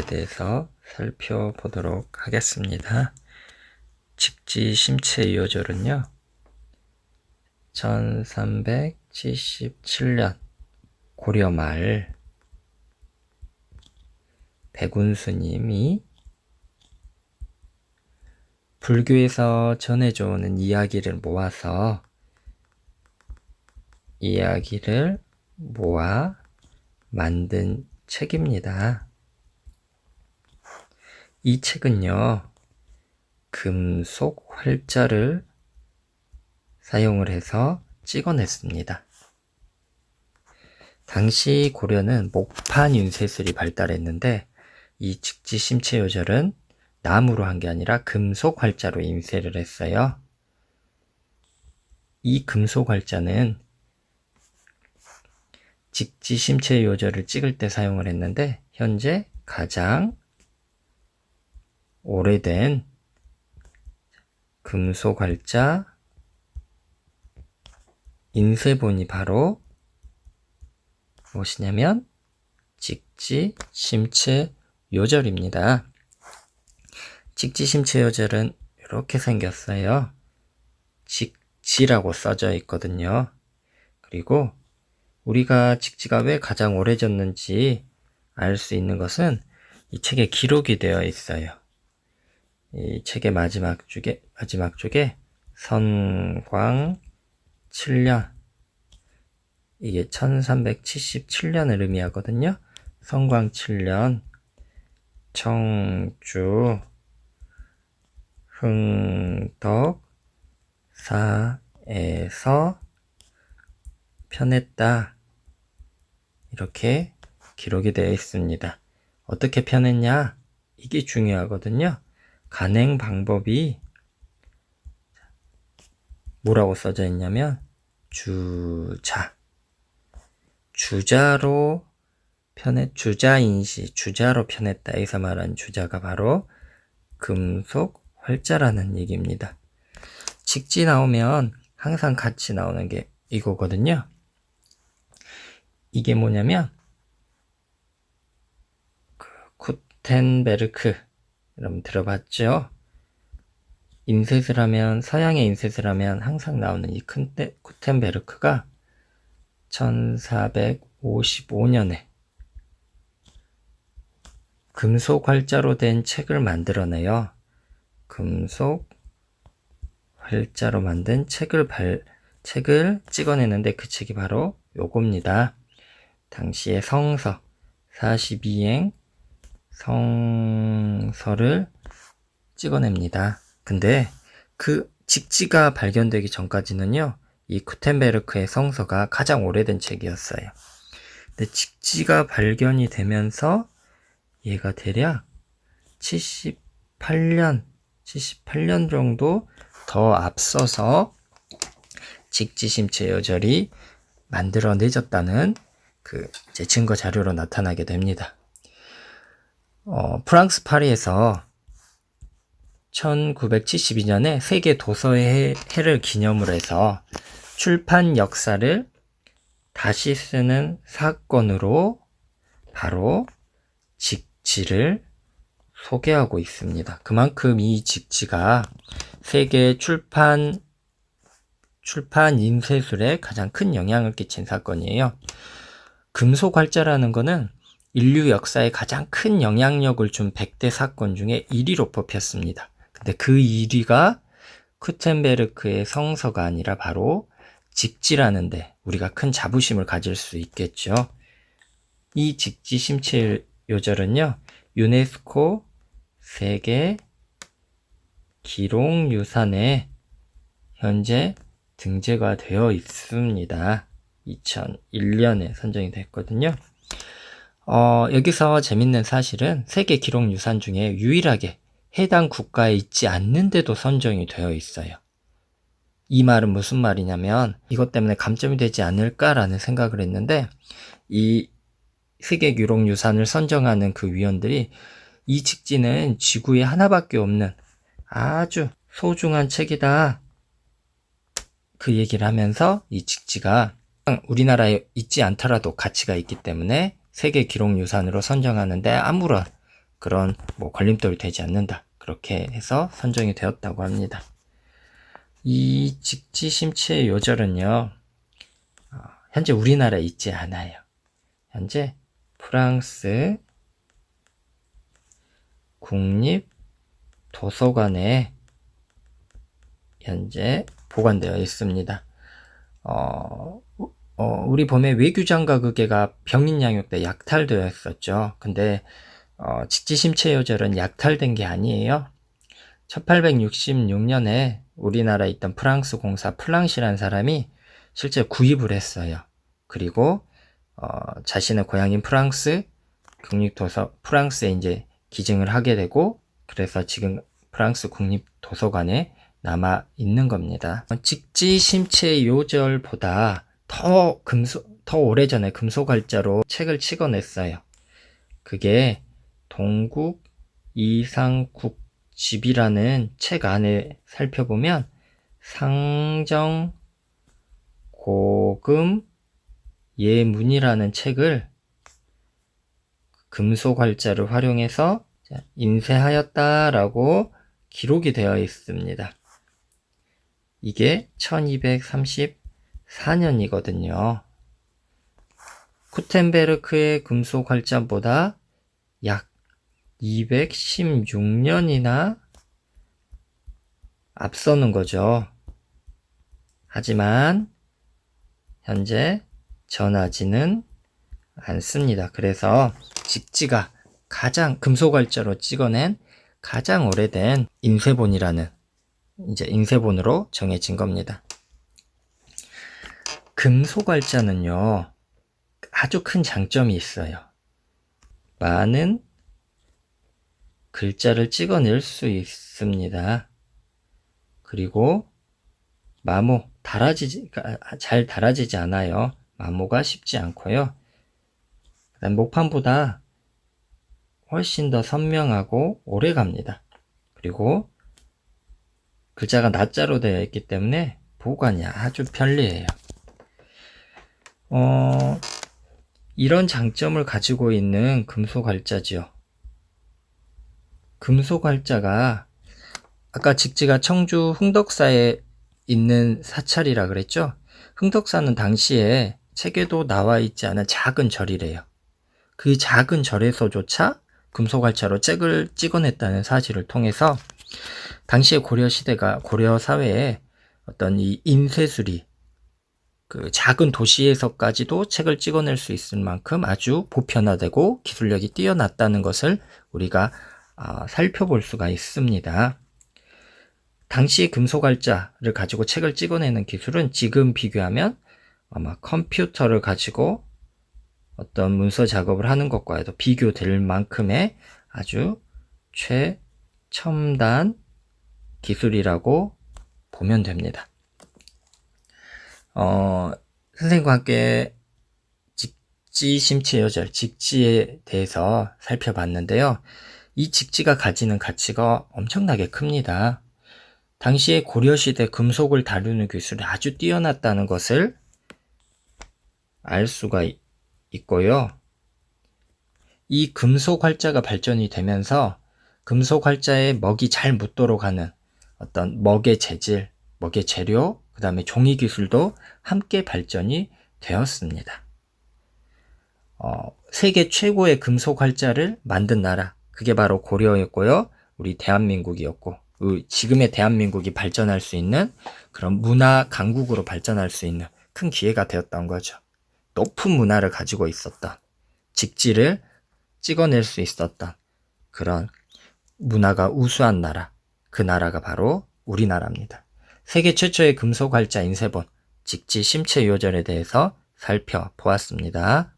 대해서 살펴보도록 하겠습니다. 직지 심체 요절은요, 1377년 고려 말 백운수님이 불교에서 전해져 오는 이야기를 모아 만든 책입니다. 이 책은요, 금속 활자를 사용을 해서 찍어냈습니다. 당시 고려는 목판 인쇄술이 발달했는데 이 직지 심체 요절은 나무로 한 게 아니라 금속 활자로 인쇄를 했어요. 이 금속 활자는 직지 심체 요절을 찍을 때 사용을 했는데 현재 가장 오래된 금속 활자 인쇄본이 바로 무엇이냐면 직지 심체 요절입니다. 직지 심체 요절은 이렇게 생겼어요. 직지라고 써져 있거든요. 그리고 우리가 직지가 왜 가장 오래졌는지 알 수 있는 것은 이 책에 기록이 되어 있어요. 이 책의 마지막 쪽에 선광 7년, 이게 1377년을 의미하거든요. 선광 7년 청주 흥덕사에서 편했다, 이렇게 기록이 되어 있습니다. 어떻게 편했냐? 이게 중요하거든요. 간행 방법이 뭐라고 써져 있냐면 주자로 주자로 편했다. 여기서 말한 주자가 바로 금속 활자라는 얘기입니다. 직지 나오면 항상 같이 나오는 게 이거거든요. 이게 뭐냐면 구텐베르크, 여러분 들어봤죠? 인쇄술 하면, 서양의 인쇄술 하면 항상 나오는 이 구텐베르크가 1455년에 금속 활자로 된 책을 만들어내요. 금속 활자로 만든 책을 찍어내는데 그 책이 바로 요겁니다. 당시의 성서 42행 성서를 찍어냅니다. 근데 그 직지가 발견되기 전까지는요, 이 구텐베르크의 성서가 가장 오래된 책이었어요. 근데 직지가 발견이 되면서 얘가 대략 78년 정도 더 앞서서 직지 심체 요절이 만들어내졌다는 그 증거 자료로 나타나게 됩니다. 프랑스 파리에서 1972년에 세계 도서의 해를 기념으로 해서 출판 역사를 다시 쓰는 사건으로 바로 직지를 소개하고 있습니다. 그만큼 이 직지가 세계 출판 인쇄술에 가장 큰 영향을 끼친 사건이에요. 금속 활자라는 거는 인류 역사에 가장 큰 영향력을 준 100대 사건 중에 1위로 뽑혔습니다. 근데 그 1위가 구텐베르크의 성서가 아니라 바로 직지라는데 우리가 큰 자부심을 가질 수 있겠죠. 이 직지 심체 요절은요, 유네스코 세계 기록유산에 현재 등재가 되어 있습니다. 2001년에 선정이 됐거든요. 여기서 재밌는 사실은 세계 기록유산 중에 유일하게 해당 국가에 있지 않는데도 선정이 되어 있어요. 이 말은 무슨 말이냐면 이것 때문에 감점이 되지 않을까라는 생각을 했는데, 이 세계 기록유산을 선정하는 그 위원들이 이 직지는 지구에 하나밖에 없는 아주 소중한 책이다, 그 얘기를 하면서 이 직지가 우리나라에 있지 않더라도 가치가 있기 때문에 세계 기록유산으로 선정하는데 아무런 그런 걸림돌이 되지 않는다. 그렇게 해서 선정이 되었다고 합니다. 이 직지심체 요절은요, 현재 우리나라에 있지 않아요. 현재 프랑스 국립도서관에 현재 보관되어 있습니다. 우리 봄에 외규장가극예가 병인양육 때 약탈되었었죠. 근데 직지심체요절은 약탈된 게 아니에요. 1866년에 우리나라에 있던 프랑스 공사 플랑시라는 사람이 실제 구입을 했어요. 그리고 자신의 고향인 프랑스 국립도서 프랑스에 이제 기증을 하게 되고, 그래서 지금 프랑스 국립도서관에 남아 있는 겁니다. 직지심체요절보다 더 오래전에 금속활자로 책을 찍어냈어요. 그게 동국 이상국집이라는 책 안에 살펴보면 상정 고금 예문이라는 책을 금속활자를 활용해서 인쇄하였다라고 기록이 되어 있습니다. 이게 1234년이거든요. 구텐베르크의 금속활자보다 약 216년이나 앞서는 거죠. 하지만 현재 전하지는 않습니다. 그래서 직지가 가장 금속활자로 찍어낸 가장 오래된 인쇄본이라는 이제 인쇄본으로 정해진 겁니다. 금속활자는요, 아주 큰 장점이 있어요. 많은 글자를 찍어낼 수 있습니다. 그리고 잘 달아지지 않아요. 마모가 쉽지 않고요. 그다음 목판보다 훨씬 더 선명하고 오래 갑니다. 그리고 글자가 낮자로 되어 있기 때문에 보관이 아주 편리해요. 이런 장점을 가지고 있는 금속활자지요. 금속활자가 아까 직지가 청주 흥덕사에 있는 사찰이라 그랬죠? 흥덕사는 당시에 책에도 나와 있지 않은 작은 절이래요. 그 작은 절에서조차 금속활자로 책을 찍어냈다는 사실을 통해서 당시의 고려 사회에 어떤 이 인쇄술이 그 작은 도시에서까지도 책을 찍어낼 수 있을 만큼 아주 보편화되고 기술력이 뛰어났다는 것을 우리가 살펴볼 수가 있습니다. 당시 금속활자를 가지고 책을 찍어내는 기술은 지금 비교하면 아마 컴퓨터를 가지고 어떤 문서 작업을 하는 것과도 비교될 만큼의 아주 최첨단 기술이라고 보면 됩니다. 선생님과 함께 직지심체요절, 직지에 대해서 살펴봤는데요. 이 직지가 가지는 가치가 엄청나게 큽니다. 당시에 고려시대 금속을 다루는 기술이 아주 뛰어났다는 것을 알 수가 있고요. 이 금속활자가 발전이 되면서 금속활자에 먹이 잘 묻도록 하는 어떤 먹의 재질, 먹의 재료, 그 다음에 종이 기술도 함께 발전이 되었습니다. 세계 최고의 금속활자를 만든 나라, 그게 바로 고려였고요. 우리 대한민국이었고, 지금의 대한민국이 발전할 수 있는 그런 문화 강국으로 발전할 수 있는 큰 기회가 되었던 거죠. 높은 문화를 가지고 있었던, 직지를 찍어낼 수 있었던 그런 문화가 우수한 나라, 그 나라가 바로 우리나라입니다. 세계 최초의 금속활자 인쇄본 직지심체요절에 대해서 살펴보았습니다.